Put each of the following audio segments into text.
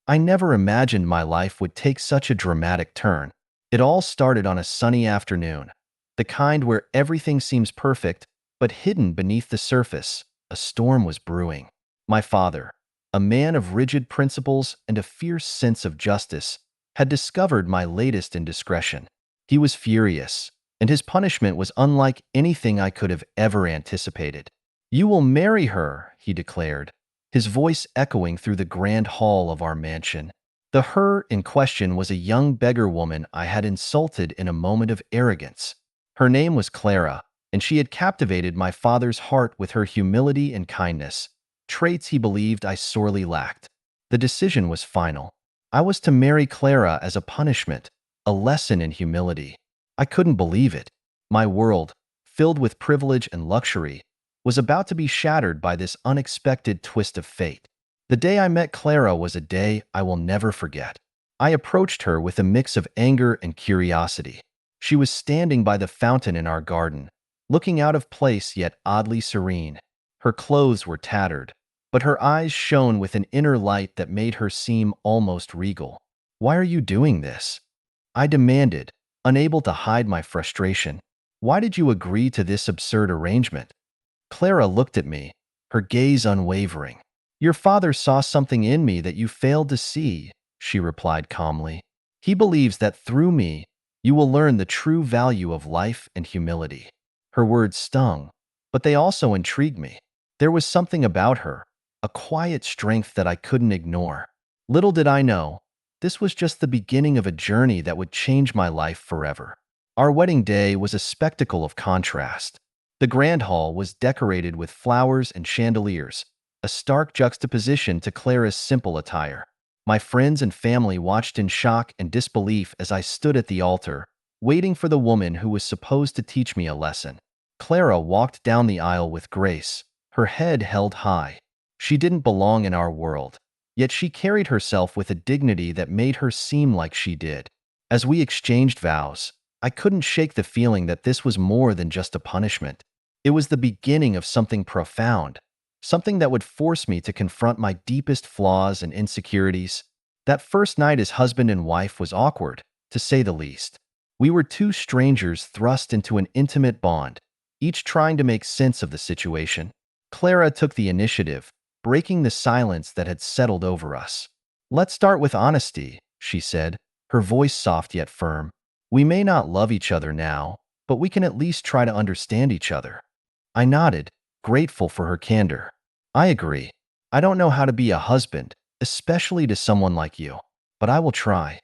I never imagined my life would take such a dramatic turn. It all started on a sunny afternoon, the kind where everything seems perfect, but hidden beneath the surface, a storm was brewing. My father, a man of rigid principles and a fierce sense of justice, had discovered my latest indiscretion. He was furious, and his punishment was unlike anything I could have ever anticipated. "You will marry her," he declared, his voice echoing through the grand hall of our mansion. The her in question was a young beggar woman I had insulted in a moment of arrogance. Her name was Clara, and she had captivated my father's heart with her humility and kindness, traits he believed I sorely lacked. The decision was final. I was to marry Clara as a punishment, a lesson in humility. I couldn't believe it. My world, filled with privilege and luxury, was about to be shattered by this unexpected twist of fate. The day I met Clara was a day I will never forget. I approached her with a mix of anger and curiosity. She was standing by the fountain in our garden, looking out of place yet oddly serene. Her clothes were tattered, but her eyes shone with an inner light that made her seem almost regal. "Why are you doing this?" I demanded, unable to hide my frustration. "Why did you agree to this absurd arrangement?" Clara looked at me, her gaze unwavering. "Your father saw something in me that you failed to see," she replied calmly. "He believes that through me, you will learn the true value of life and humility." Her words stung, but they also intrigued me. There was something about her, a quiet strength that I couldn't ignore. Little did I know, this was just the beginning of a journey that would change my life forever. Our wedding day was a spectacle of contrast. The grand hall was decorated with flowers and chandeliers, a stark juxtaposition to Clara's simple attire. My friends and family watched in shock and disbelief as I stood at the altar, waiting for the woman who was supposed to teach me a lesson. Clara walked down the aisle with grace, her head held high. She didn't belong in our world, yet she carried herself with a dignity that made her seem like she did. As we exchanged vows, I couldn't shake the feeling that this was more than just a punishment. It was the beginning of something profound, something that would force me to confront my deepest flaws and insecurities. That first night as husband and wife was awkward, to say the least. We were two strangers thrust into an intimate bond, each trying to make sense of the situation. Clara took the initiative, breaking the silence that had settled over us. "Let's start with honesty," she said, her voice soft yet firm. "We may not love each other now, but we can at least try to understand each other." I nodded, grateful for her candor. "I agree. I don't know how to be a husband, especially to someone like you, but I will try."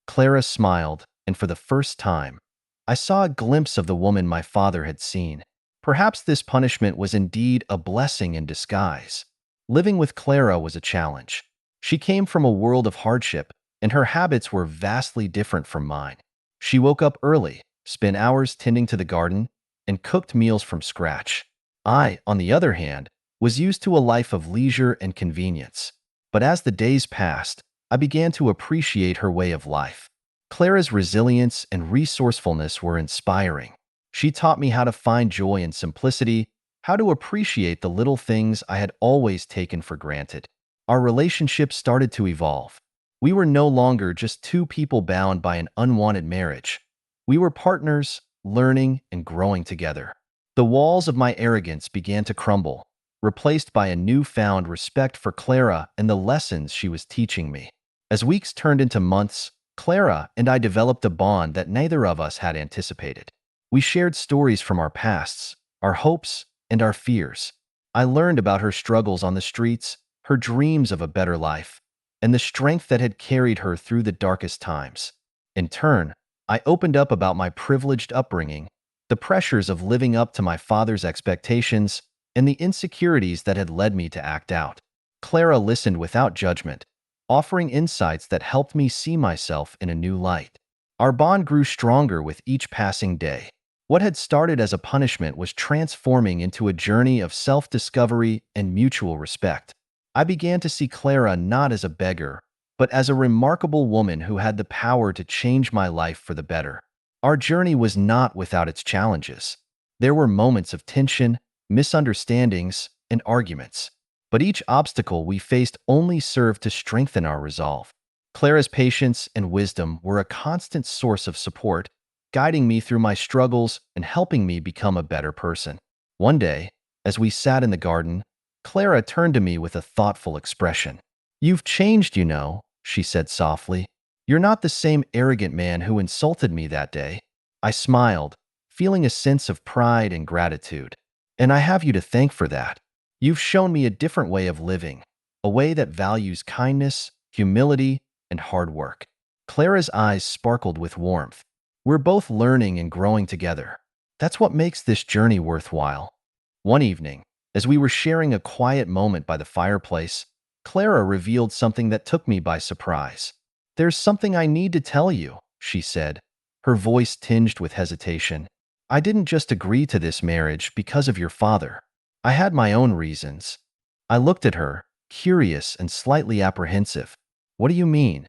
Clara smiled, and for the first time, I saw a glimpse of the woman my father had seen. Perhaps this punishment was indeed a blessing in disguise. Living with Clara was a challenge. She came from a world of hardship, and her habits were vastly different from mine. She woke up early, spent hours tending to the garden, and cooked meals from scratch. I, on the other hand, was used to a life of leisure and convenience. But as the days passed, I began to appreciate her way of life. Clara's resilience and resourcefulness were inspiring. She taught me how to find joy in simplicity, how to appreciate the little things I had always taken for granted. Our relationship started to evolve. We were no longer just two people bound by an unwanted marriage. We were partners, learning and growing together. The walls of my arrogance began to crumble, replaced by a newfound respect for Clara and the lessons she was teaching me. As weeks turned into months, Clara and I developed a bond that neither of us had anticipated. We shared stories from our pasts, our hopes, and our fears. I learned about her struggles on the streets, her dreams of a better life, and the strength that had carried her through the darkest times. In turn, I opened up about my privileged upbringing, the pressures of living up to my father's expectations, and the insecurities that had led me to act out. Clara listened without judgment, offering insights that helped me see myself in a new light. Our bond grew stronger with each passing day. What had started as a punishment was transforming into a journey of self-discovery and mutual respect. I began to see Clara not as a beggar, but as a remarkable woman who had the power to change my life for the better. Our journey was not without its challenges. There were moments of tension, misunderstandings, and arguments. But each obstacle we faced only served to strengthen our resolve. Clara's patience and wisdom were a constant source of support, guiding me through my struggles and helping me become a better person. One day, as we sat in the garden, Clara turned to me with a thoughtful expression. "You've changed, you know," she said softly. "You're not the same arrogant man who insulted me that day." I smiled, feeling a sense of pride and gratitude. "And I have you to thank for that. You've shown me a different way of living, a way that values kindness, humility, and hard work." Clara's eyes sparkled with warmth. "We're both learning and growing together. That's what makes this journey worthwhile." One evening, as we were sharing a quiet moment by the fireplace, Clara revealed something that took me by surprise. "There's something I need to tell you," she said, her voice tinged with hesitation. "I didn't just agree to this marriage because of your father. I had my own reasons." I looked at her, curious and slightly apprehensive. "What do you mean?"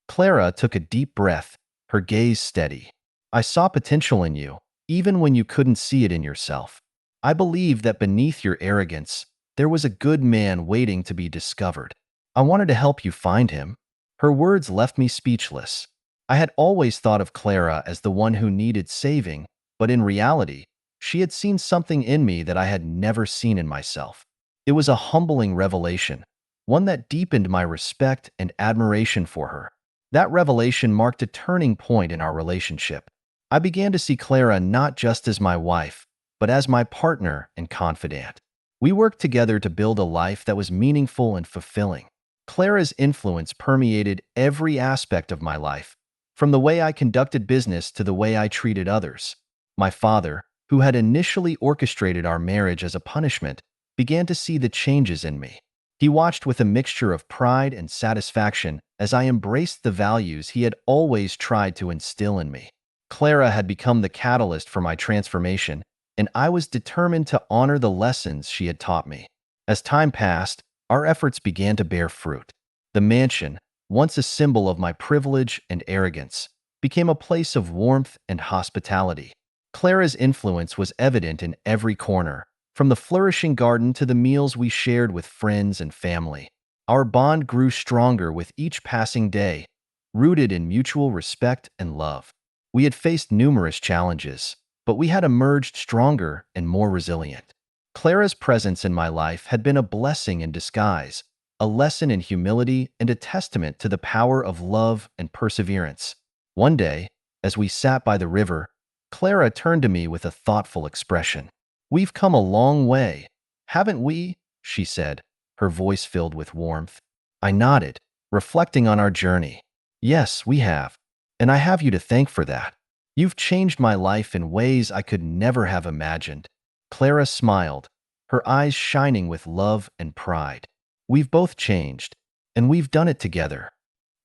Clara took a deep breath, her gaze steady. "I saw potential in you, even when you couldn't see it in yourself. I believed that beneath your arrogance, there was a good man waiting to be discovered. I wanted to help you find him." Her words left me speechless. I had always thought of Clara as the one who needed saving, but in reality, she had seen something in me that I had never seen in myself. It was a humbling revelation, one that deepened my respect and admiration for her. That revelation marked a turning point in our relationship. I began to see Clara not just as my wife, but as my partner and confidant. We worked together to build a life that was meaningful and fulfilling. Clara's influence permeated every aspect of my life, from the way I conducted business to the way I treated others. My father, who had initially orchestrated our marriage as a punishment, began to see the changes in me. He watched with a mixture of pride and satisfaction as I embraced the values he had always tried to instill in me. Clara had become the catalyst for my transformation, and I was determined to honor the lessons she had taught me. As time passed, our efforts began to bear fruit. The mansion, once a symbol of my privilege and arrogance, became a place of warmth and hospitality. Clara's influence was evident in every corner, from the flourishing garden to the meals we shared with friends and family. Our bond grew stronger with each passing day, rooted in mutual respect and love. We had faced numerous challenges, but we had emerged stronger and more resilient. Clara's presence in my life had been a blessing in disguise, a lesson in humility and a testament to the power of love and perseverance. One day, as we sat by the river, Clara turned to me with a thoughtful expression. "We've come a long way, haven't we?" she said, her voice filled with warmth. I nodded, reflecting on our journey. "Yes, we have, and I have you to thank for that. You've changed my life in ways I could never have imagined." Clara smiled, her eyes shining with love and pride. "We've both changed, and we've done it together."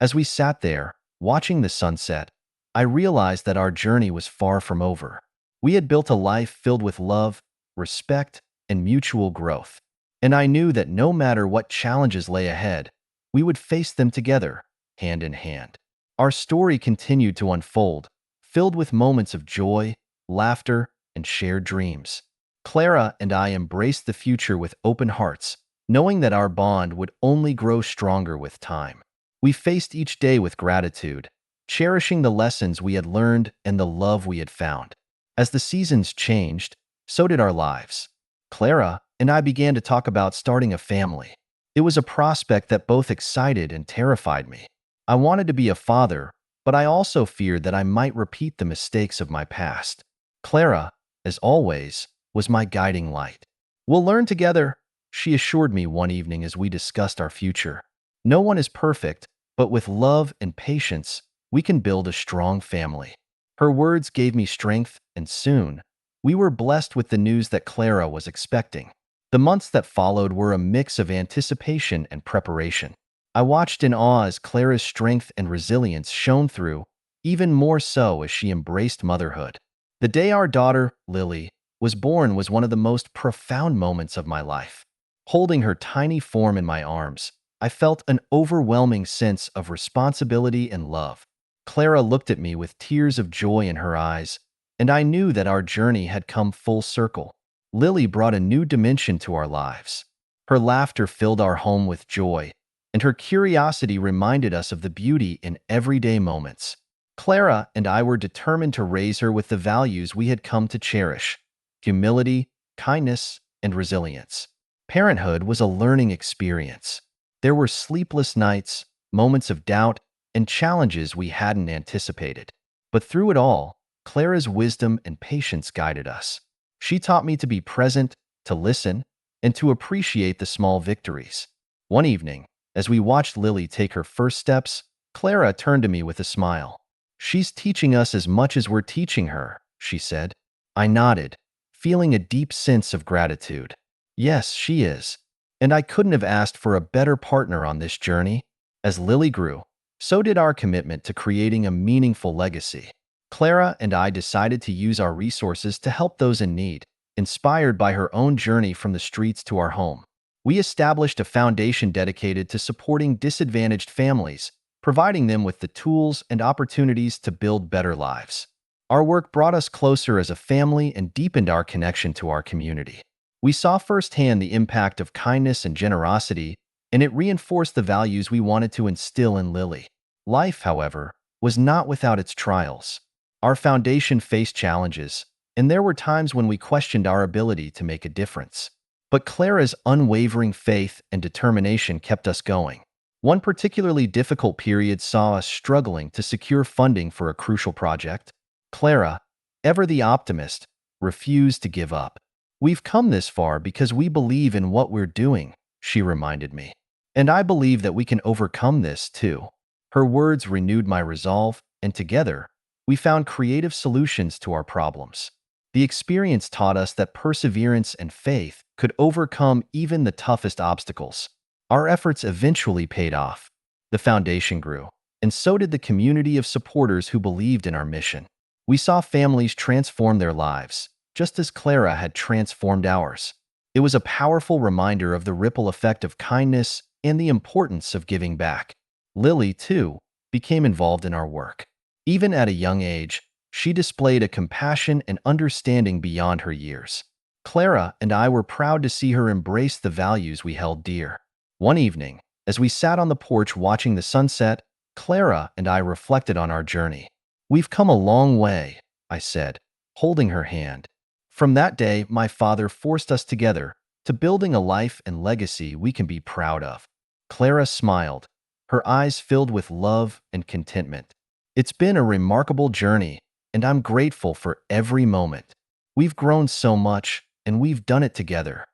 As we sat there, watching the sunset, I realized that our journey was far from over. We had built a life filled with love, respect, and mutual growth. And I knew that no matter what challenges lay ahead, we would face them together, hand in hand. Our story continued to unfold, filled with moments of joy, laughter, and shared dreams. Clara and I embraced the future with open hearts, knowing that our bond would only grow stronger with time. We faced each day with gratitude, cherishing the lessons we had learned and the love we had found. As the seasons changed, so did our lives. Clara and I began to talk about starting a family. It was a prospect that both excited and terrified me. I wanted to be a father, but I also feared that I might repeat the mistakes of my past. Clara, as always, was my guiding light. "We'll learn together," she assured me one evening as we discussed our future. "No one is perfect, but with love and patience, we can build a strong family." Her words gave me strength, and soon, we were blessed with the news that Clara was expecting. The months that followed were a mix of anticipation and preparation. I watched in awe as Clara's strength and resilience shone through, even more so as she embraced motherhood. The day our daughter, Lily, was born was one of the most profound moments of my life. Holding her tiny form in my arms, I felt an overwhelming sense of responsibility and love. Clara looked at me with tears of joy in her eyes, and I knew that our journey had come full circle. Lily brought a new dimension to our lives. Her laughter filled our home with joy, and her curiosity reminded us of the beauty in everyday moments. Clara and I were determined to raise her with the values we had come to cherish: humility, kindness, and resilience. Parenthood was a learning experience. There were sleepless nights, moments of doubt, and challenges we hadn't anticipated. But through it all, Clara's wisdom and patience guided us. She taught me to be present, to listen, and to appreciate the small victories. One evening, as we watched Lily take her first steps, Clara turned to me with a smile. "She's teaching us as much as we're teaching her," she said. I nodded, feeling a deep sense of gratitude. Yes, she is. And I couldn't have asked for a better partner on this journey. As Lily grew, so did our commitment to creating a meaningful legacy. Clara and I decided to use our resources to help those in need, inspired by her own journey from the streets to our home. We established a foundation dedicated to supporting disadvantaged families, providing them with the tools and opportunities to build better lives. Our work brought us closer as a family and deepened our connection to our community. We saw firsthand the impact of kindness and generosity, and it reinforced the values we wanted to instill in Lily. Life, however, was not without its trials. Our foundation faced challenges, and there were times when we questioned our ability to make a difference. But Clara's unwavering faith and determination kept us going. One particularly difficult period saw us struggling to secure funding for a crucial project. Clara, ever the optimist, refused to give up. "We've come this far because we believe in what we're doing," she reminded me. "And I believe that we can overcome this, too." Her words renewed my resolve, and together, we found creative solutions to our problems. The experience taught us that perseverance and faith could overcome even the toughest obstacles. Our efforts eventually paid off. The foundation grew, and so did the community of supporters who believed in our mission. We saw families transform their lives, just as Clara had transformed ours. It was a powerful reminder of the ripple effect of kindness and the importance of giving back. Lily, too, became involved in our work. Even at a young age, she displayed a compassion and understanding beyond her years. Clara and I were proud to see her embrace the values we held dear. One evening, as we sat on the porch watching the sunset, Clara and I reflected on our journey. "We've come a long way," I said, holding her hand. "From that day, my father forced us together to building a life and legacy we can be proud of." Clara smiled, her eyes filled with love and contentment. "It's been a remarkable journey, and I'm grateful for every moment. We've grown so much, and we've done it together."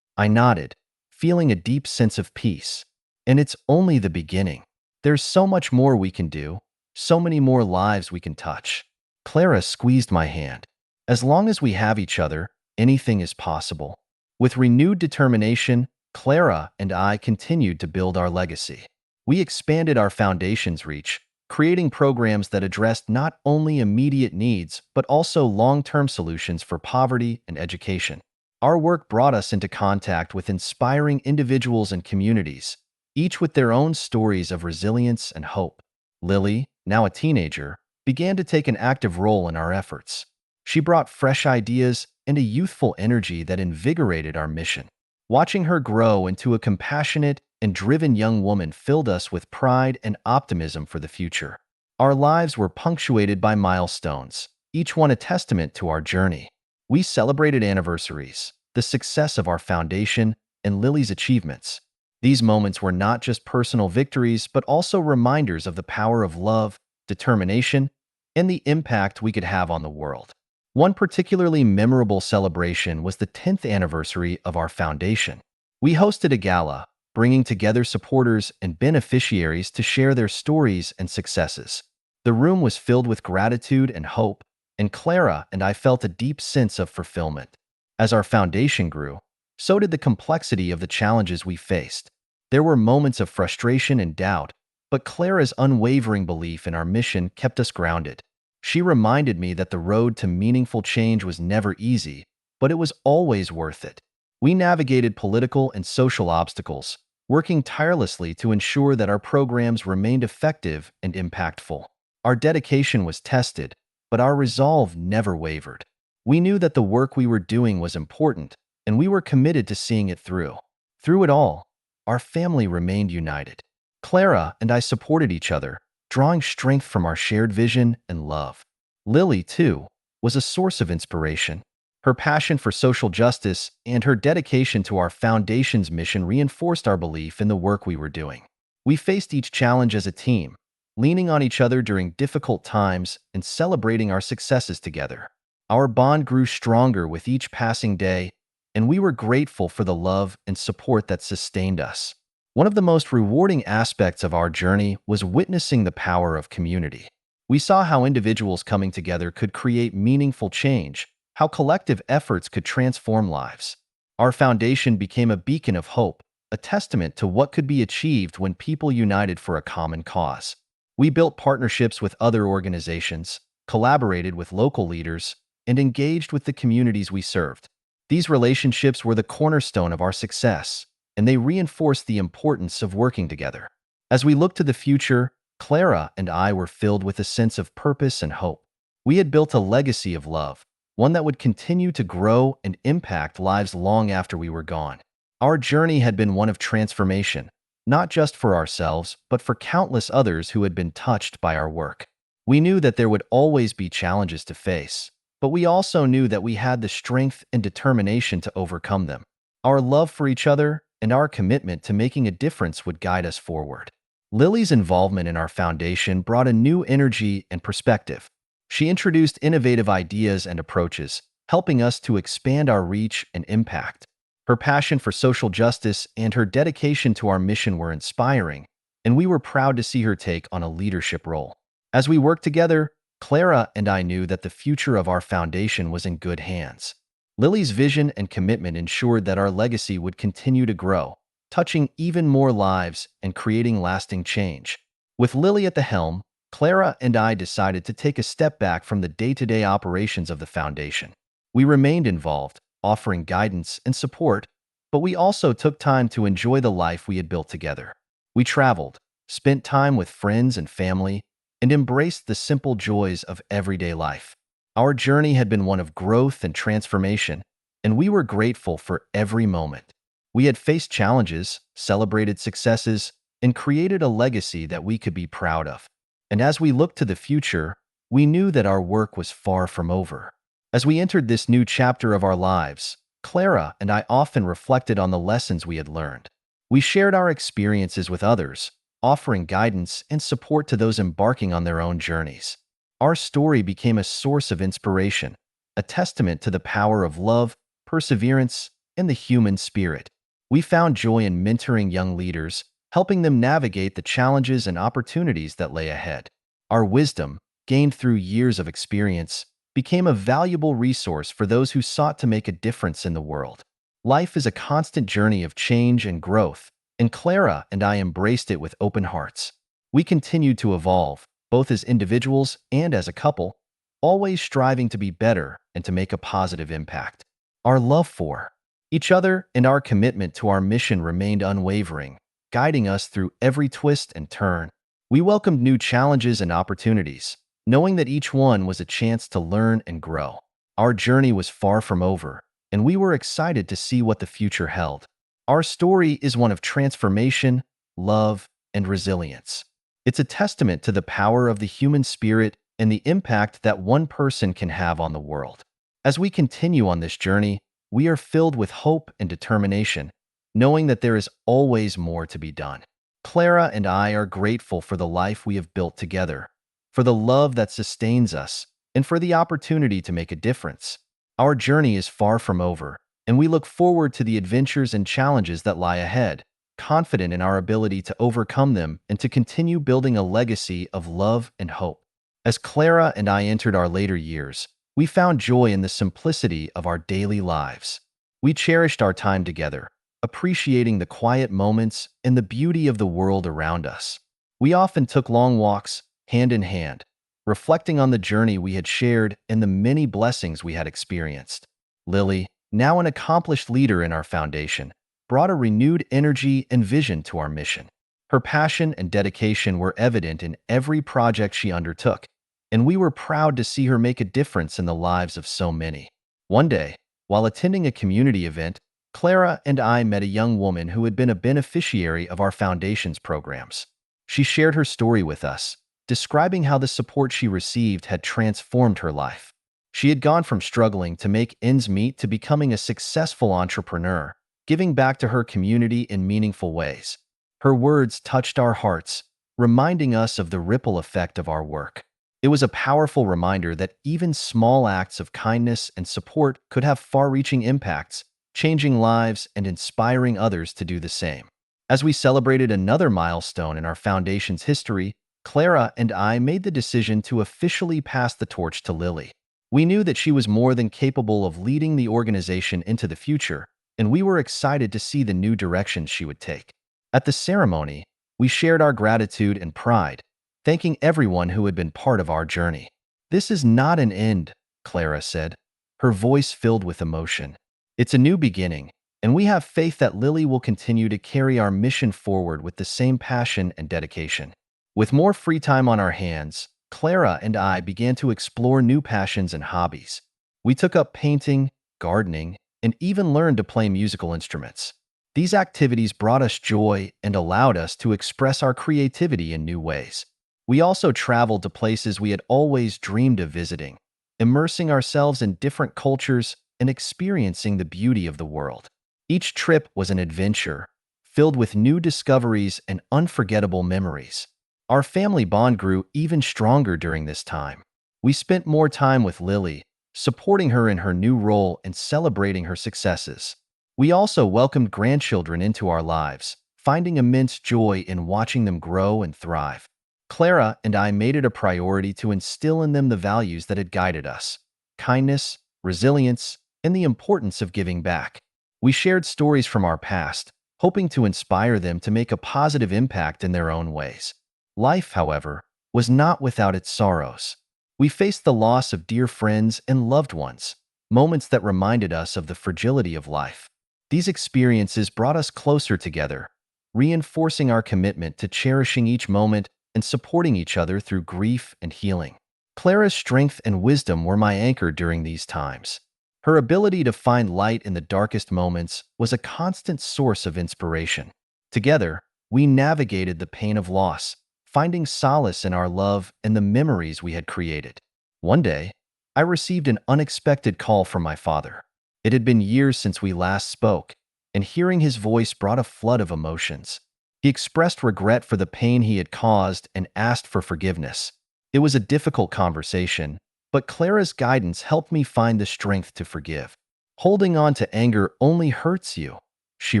I nodded, feeling a deep sense of peace. "And it's only the beginning. There's so much more we can do, so many more lives we can touch." Clara squeezed my hand. "As long as we have each other, anything is possible." With renewed determination, Clara and I continued to build our legacy. We expanded our foundation's reach, creating programs that addressed not only immediate needs but also long-term solutions for poverty and education. Our work brought us into contact with inspiring individuals and communities, each with their own stories of resilience and hope. Lily, now a teenager, began to take an active role in our efforts. She brought fresh ideas and a youthful energy that invigorated our mission. Watching her grow into a compassionate and driven young woman filled us with pride and optimism for the future. Our lives were punctuated by milestones, each one a testament to our journey. We celebrated anniversaries, the success of our foundation, and Lily's achievements. These moments were not just personal victories, but also reminders of the power of love, determination, and the impact we could have on the world. One particularly memorable celebration was the 10th anniversary of our foundation. We hosted a gala, bringing together supporters and beneficiaries to share their stories and successes. The room was filled with gratitude and hope, and Clara and I felt a deep sense of fulfillment. As our foundation grew, so did the complexity of the challenges we faced. There were moments of frustration and doubt, but Clara's unwavering belief in our mission kept us grounded. She reminded me that the road to meaningful change was never easy, but it was always worth it. We navigated political and social obstacles, working tirelessly to ensure that our programs remained effective and impactful. Our dedication was tested, but our resolve never wavered. We knew that the work we were doing was important, and we were committed to seeing it through. Through it all, our family remained united. Clara and I supported each other, drawing strength from our shared vision and love. Lily, too, was a source of inspiration. Her passion for social justice and her dedication to our foundation's mission reinforced our belief in the work we were doing. We faced each challenge as a team, leaning on each other during difficult times and celebrating our successes together. Our bond grew stronger with each passing day, and we were grateful for the love and support that sustained us. One of the most rewarding aspects of our journey was witnessing the power of community. We saw how individuals coming together could create meaningful change, how collective efforts could transform lives. Our foundation became a beacon of hope, a testament to what could be achieved when people united for a common cause. We built partnerships with other organizations, collaborated with local leaders, and engaged with the communities we served. These relationships were the cornerstone of our success, and they reinforced the importance of working together. As we looked to the future, Clara and I were filled with a sense of purpose and hope. We had built a legacy of love, one that would continue to grow and impact lives long after we were gone. Our journey had been one of transformation, not just for ourselves, but for countless others who had been touched by our work. We knew that there would always be challenges to face, but we also knew that we had the strength and determination to overcome them. Our love for each other and our commitment to making a difference would guide us forward. Lily's involvement in our foundation brought a new energy and perspective. She introduced innovative ideas and approaches, helping us to expand our reach and impact. Her passion for social justice and her dedication to our mission were inspiring, and we were proud to see her take on a leadership role. As we worked together, Clara and I knew that the future of our foundation was in good hands. Lily's vision and commitment ensured that our legacy would continue to grow, touching even more lives and creating lasting change. With Lily at the helm, Clara and I decided to take a step back from the day-to-day operations of the foundation. We remained involved, offering guidance and support, but we also took time to enjoy the life we had built together. We traveled, spent time with friends and family, and embraced the simple joys of everyday life. Our journey had been one of growth and transformation, and we were grateful for every moment. We had faced challenges, celebrated successes, and created a legacy that we could be proud of. And as we looked to the future, we knew that our work was far from over. As we entered this new chapter of our lives, Clara and I often reflected on the lessons we had learned. We shared our experiences with others, offering guidance and support to those embarking on their own journeys. Our story became a source of inspiration, a testament to the power of love, perseverance, and the human spirit. We found joy in mentoring young leaders, helping them navigate the challenges and opportunities that lay ahead. Our wisdom, gained through years of experience, became a valuable resource for those who sought to make a difference in the world. Life is a constant journey of change and growth, and Clara and I embraced it with open hearts. We continued to evolve, both as individuals and as a couple, always striving to be better and to make a positive impact. Our love for each other and our commitment to our mission remained unwavering, guiding us through every twist and turn. We welcomed new challenges and opportunities, knowing that each one was a chance to learn and grow. Our journey was far from over, and we were excited to see what the future held. Our story is one of transformation, love, and resilience. It's a testament to the power of the human spirit and the impact that one person can have on the world. As we continue on this journey, we are filled with hope and determination, knowing that there is always more to be done. Clara and I are grateful for the life we have built together, for the love that sustains us, and for the opportunity to make a difference. Our journey is far from over, and we look forward to the adventures and challenges that lie ahead, confident in our ability to overcome them and to continue building a legacy of love and hope. As Clara and I entered our later years, we found joy in the simplicity of our daily lives. We cherished our time together, appreciating the quiet moments and the beauty of the world around us. We often took long walks, hand in hand, reflecting on the journey we had shared and the many blessings we had experienced. Lily, now an accomplished leader in our foundation, brought a renewed energy and vision to our mission. Her passion and dedication were evident in every project she undertook, and we were proud to see her make a difference in the lives of so many. One day, while attending a community event, Clara and I met a young woman who had been a beneficiary of our foundation's programs. She shared her story with us, describing how the support she received had transformed her life. She had gone from struggling to make ends meet to becoming a successful entrepreneur, giving back to her community in meaningful ways. Her words touched our hearts, reminding us of the ripple effect of our work. It was a powerful reminder that even small acts of kindness and support could have far-reaching impacts, changing lives and inspiring others to do the same. As we celebrated another milestone in our foundation's history, Clara and I made the decision to officially pass the torch to Lily. We knew that she was more than capable of leading the organization into the future, and we were excited to see the new directions she would take. At the ceremony, we shared our gratitude and pride, thanking everyone who had been part of our journey. "This is not an end," Clara said, her voice filled with emotion. "It's a new beginning, and we have faith that Lily will continue to carry our mission forward with the same passion and dedication." With more free time on our hands, Clara and I began to explore new passions and hobbies. We took up painting, gardening, and even learned to play musical instruments. These activities brought us joy and allowed us to express our creativity in new ways. We also traveled to places we had always dreamed of visiting, immersing ourselves in different cultures and experiencing the beauty of the world. Each trip was an adventure, filled with new discoveries and unforgettable memories. Our family bond grew even stronger during this time. We spent more time with Lily, supporting her in her new role and celebrating her successes. We also welcomed grandchildren into our lives, finding immense joy in watching them grow and thrive. Clara and I made it a priority to instill in them the values that had guided us: kindness, resilience, and the importance of giving back. We shared stories from our past, hoping to inspire them to make a positive impact in their own ways. Life, however, was not without its sorrows. We faced the loss of dear friends and loved ones, moments that reminded us of the fragility of life. These experiences brought us closer together, reinforcing our commitment to cherishing each moment and supporting each other through grief and healing. Clara's strength and wisdom were my anchor during these times. Her ability to find light in the darkest moments was a constant source of inspiration. Together, we navigated the pain of loss, finding solace in our love and the memories we had created. One day, I received an unexpected call from my father. It had been years since we last spoke, and hearing his voice brought a flood of emotions. He expressed regret for the pain he had caused and asked for forgiveness. It was a difficult conversation, but Clara's guidance helped me find the strength to forgive. "Holding on to anger only hurts you," she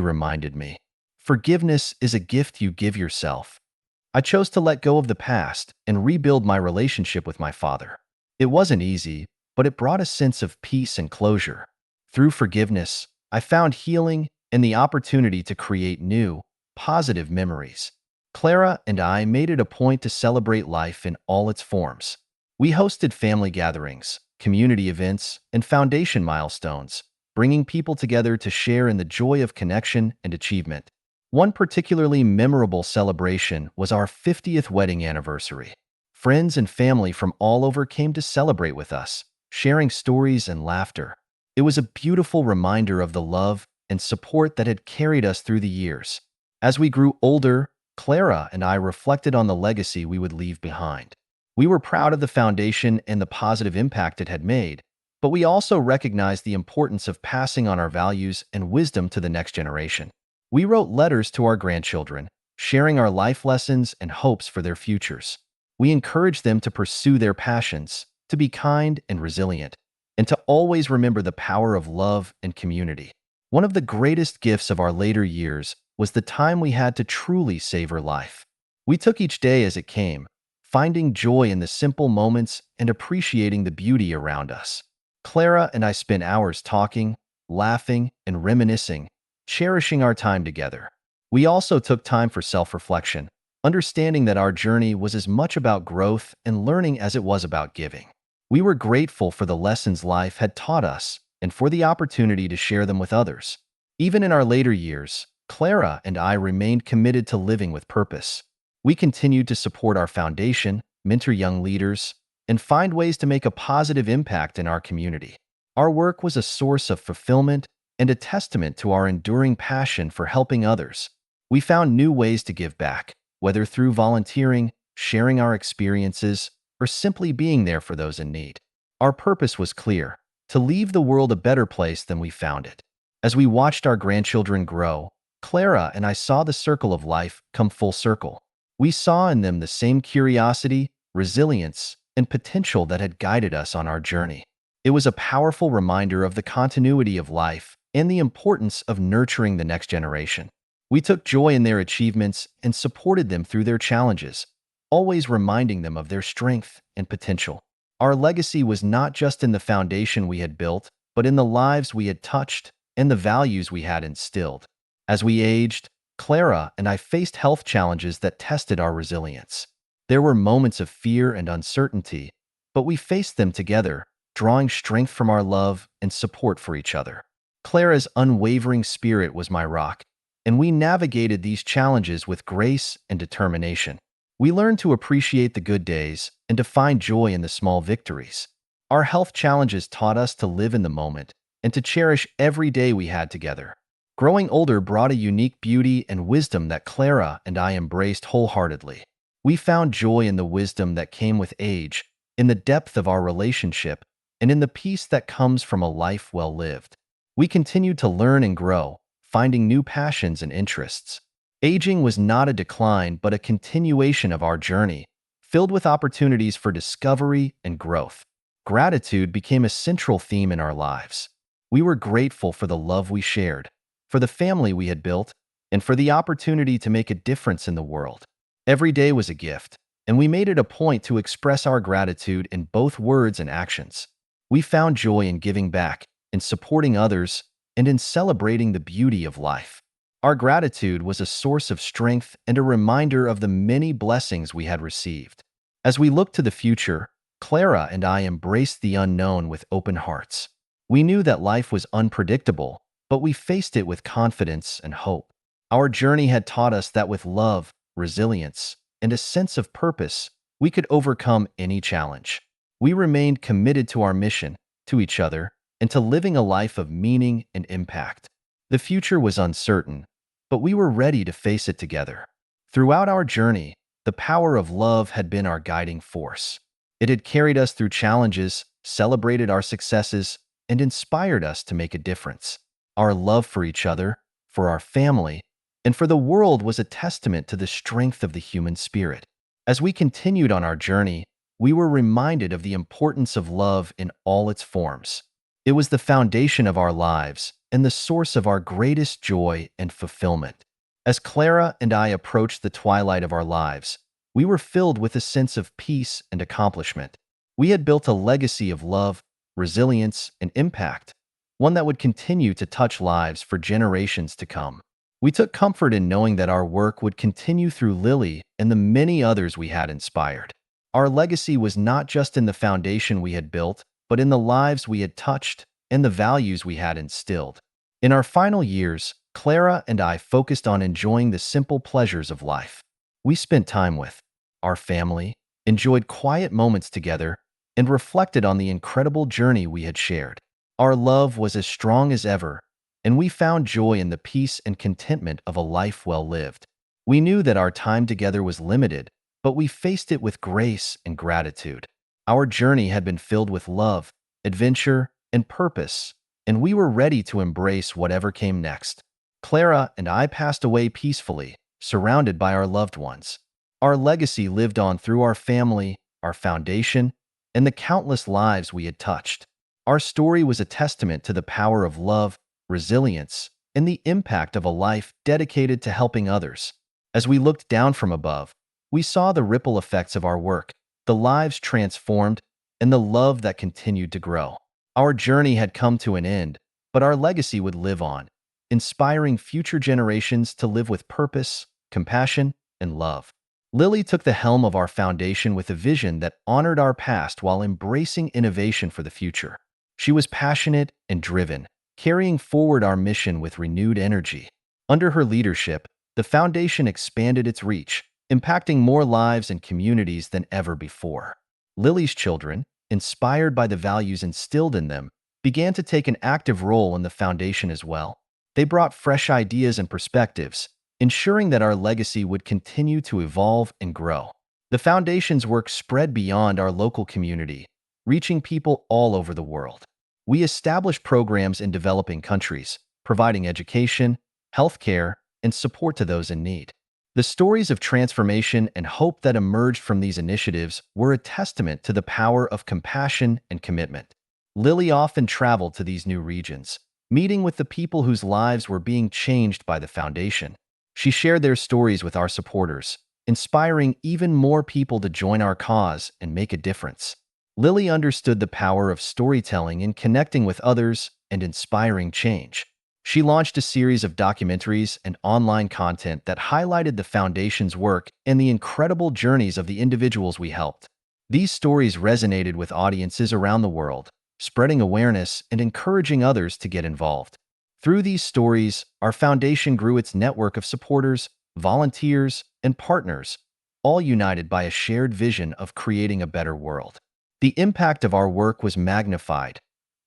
reminded me. "Forgiveness is a gift you give yourself." I chose to let go of the past and rebuild my relationship with my father. It wasn't easy, but it brought a sense of peace and closure. Through forgiveness, I found healing and the opportunity to create new, positive memories. Clara and I made it a point to celebrate life in all its forms. We hosted family gatherings, community events, and foundation milestones, bringing people together to share in the joy of connection and achievement. One particularly memorable celebration was our 50th wedding anniversary. Friends and family from all over came to celebrate with us, sharing stories and laughter. It was a beautiful reminder of the love and support that had carried us through the years. As we grew older, Clara and I reflected on the legacy we would leave behind. We were proud of the foundation and the positive impact it had made, but we also recognized the importance of passing on our values and wisdom to the next generation. We wrote letters to our grandchildren, sharing our life lessons and hopes for their futures. We encouraged them to pursue their passions, to be kind and resilient, and to always remember the power of love and community. One of the greatest gifts of our later years was the time we had to truly savor life. We took each day as it came, finding joy in the simple moments and appreciating the beauty around us. Clara and I spent hours talking, laughing, and reminiscing, cherishing our time together. We also took time for self-reflection, understanding that our journey was as much about growth and learning as it was about giving. We were grateful for the lessons life had taught us and for the opportunity to share them with others. Even in our later years, Clara and I remained committed to living with purpose. We continued to support our foundation, mentor young leaders, and find ways to make a positive impact in our community. Our work was a source of fulfillment and a testament to our enduring passion for helping others. We found new ways to give back, whether through volunteering, sharing our experiences, or simply being there for those in need. Our purpose was clear: to leave the world a better place than we found it. As we watched our grandchildren grow, Clara and I saw the circle of life come full circle. We saw in them the same curiosity, resilience, and potential that had guided us on our journey. It was a powerful reminder of the continuity of life and the importance of nurturing the next generation. We took joy in their achievements and supported them through their challenges, always reminding them of their strength and potential. Our legacy was not just in the foundation we had built, but in the lives we had touched and the values we had instilled. As we aged, Clara and I faced health challenges that tested our resilience. There were moments of fear and uncertainty, but we faced them together, drawing strength from our love and support for each other. Clara's unwavering spirit was my rock, and we navigated these challenges with grace and determination. We learned to appreciate the good days and to find joy in the small victories. Our health challenges taught us to live in the moment and to cherish every day we had together. Growing older brought a unique beauty and wisdom that Clara and I embraced wholeheartedly. We found joy in the wisdom that came with age, in the depth of our relationship, and in the peace that comes from a life well lived. We continued to learn and grow, finding new passions and interests. Aging was not a decline, but a continuation of our journey, filled with opportunities for discovery and growth. Gratitude became a central theme in our lives. We were grateful for the love we shared, for the family we had built, and for the opportunity to make a difference in the world. Every day was a gift, and we made it a point to express our gratitude in both words and actions. We found joy in giving back, in supporting others, and in celebrating the beauty of life. Our gratitude was a source of strength and a reminder of the many blessings we had received. As we looked to the future, Clara and I embraced the unknown with open hearts. We knew that life was unpredictable, but we faced it with confidence and hope. Our journey had taught us that with love, resilience, and a sense of purpose, we could overcome any challenge. We remained committed to our mission, to each other, and to living a life of meaning and impact. The future was uncertain, but we were ready to face it together. Throughout our journey, the power of love had been our guiding force. It had carried us through challenges, celebrated our successes, and inspired us to make a difference. Our love for each other, for our family, and for the world was a testament to the strength of the human spirit. As we continued on our journey, we were reminded of the importance of love in all its forms. It was the foundation of our lives and the source of our greatest joy and fulfillment. As Clara and I approached the twilight of our lives, we were filled with a sense of peace and accomplishment. We had built a legacy of love, resilience, and impact, one that would continue to touch lives for generations to come. We took comfort in knowing that our work would continue through Lily and the many others we had inspired. Our legacy was not just in the foundation we had built, but in the lives we had touched and the values we had instilled. In our final years, Clara and I focused on enjoying the simple pleasures of life. We spent time with our family, enjoyed quiet moments together, and reflected on the incredible journey we had shared. Our love was as strong as ever, and we found joy in the peace and contentment of a life well lived. We knew that our time together was limited, but we faced it with grace and gratitude. Our journey had been filled with love, adventure, and purpose, and we were ready to embrace whatever came next. Clara and I passed away peacefully, surrounded by our loved ones. Our legacy lived on through our family, our foundation, and the countless lives we had touched. Our story was a testament to the power of love, resilience, and the impact of a life dedicated to helping others. As we looked down from above, we saw the ripple effects of our work, the lives transformed, and the love that continued to grow. Our journey had come to an end, but our legacy would live on, inspiring future generations to live with purpose, compassion, and love. Lily took the helm of our foundation with a vision that honored our past while embracing innovation for the future. She was passionate and driven, carrying forward our mission with renewed energy. Under her leadership, the foundation expanded its reach, impacting more lives and communities than ever before. Lily's children, inspired by the values instilled in them, began to take an active role in the foundation as well. They brought fresh ideas and perspectives, ensuring that our legacy would continue to evolve and grow. The foundation's work spread beyond our local community, reaching people all over the world. We established programs in developing countries, providing education, healthcare, and support to those in need. The stories of transformation and hope that emerged from these initiatives were a testament to the power of compassion and commitment. Lily often traveled to these new regions, meeting with the people whose lives were being changed by the foundation. She shared their stories with our supporters, inspiring even more people to join our cause and make a difference. Lily understood the power of storytelling in connecting with others and inspiring change. She launched a series of documentaries and online content that highlighted the Foundation's work and the incredible journeys of the individuals we helped. These stories resonated with audiences around the world, spreading awareness and encouraging others to get involved. Through these stories, our foundation grew its network of supporters, volunteers, and partners, all united by a shared vision of creating a better world. The impact of our work was magnified,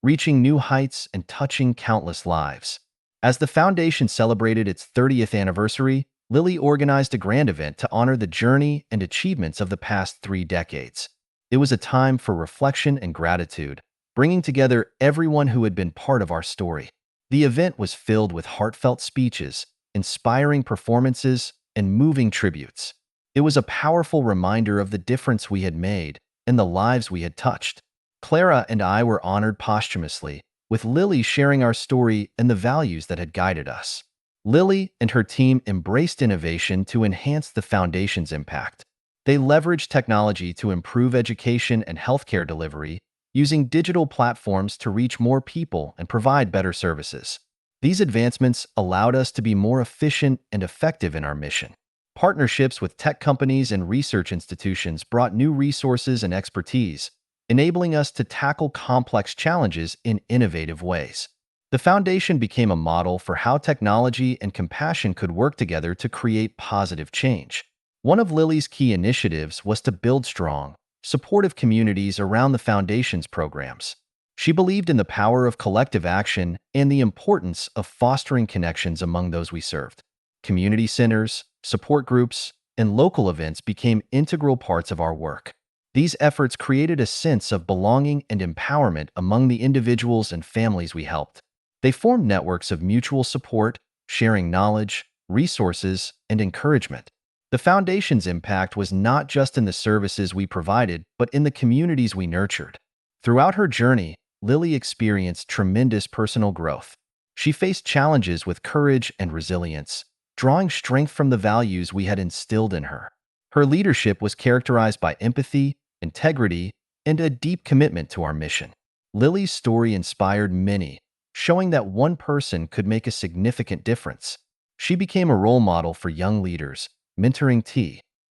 reaching new heights and touching countless lives. As the foundation celebrated its 30th anniversary, Lilly organized a grand event to honor the journey and achievements of the past 3 decades. It was a time for reflection and gratitude, bringing together everyone who had been part of our story. The event was filled with heartfelt speeches, inspiring performances, and moving tributes. It was a powerful reminder of the difference we had made and the lives we had touched. Clara and I were honored posthumously, with Lily sharing our story and the values that had guided us. Lily and her team embraced innovation to enhance the foundation's impact. They leveraged technology to improve education and healthcare delivery, using digital platforms to reach more people and provide better services. These advancements allowed us to be more efficient and effective in our mission. Partnerships with tech companies and research institutions brought new resources and expertise, enabling us to tackle complex challenges in innovative ways. The foundation became a model for how technology and compassion could work together to create positive change. One of Lily's key initiatives was to build strong, supportive communities around the foundation's programs. She believed in the power of collective action and the importance of fostering connections among those we served. Community centers, support groups, and local events became integral parts of our work. These efforts created a sense of belonging and empowerment among the individuals and families we helped. They formed networks of mutual support, sharing knowledge, resources, and encouragement. The Foundation's impact was not just in the services we provided, but in the communities we nurtured. Throughout her journey, Lily experienced tremendous personal growth. She faced challenges with courage and resilience, drawing strength from the values we had instilled in her. Her leadership was characterized by empathy, integrity, and a deep commitment to our mission. Lily's story inspired many, showing that one person could make a significant difference. She became a role model for young leaders, mentoring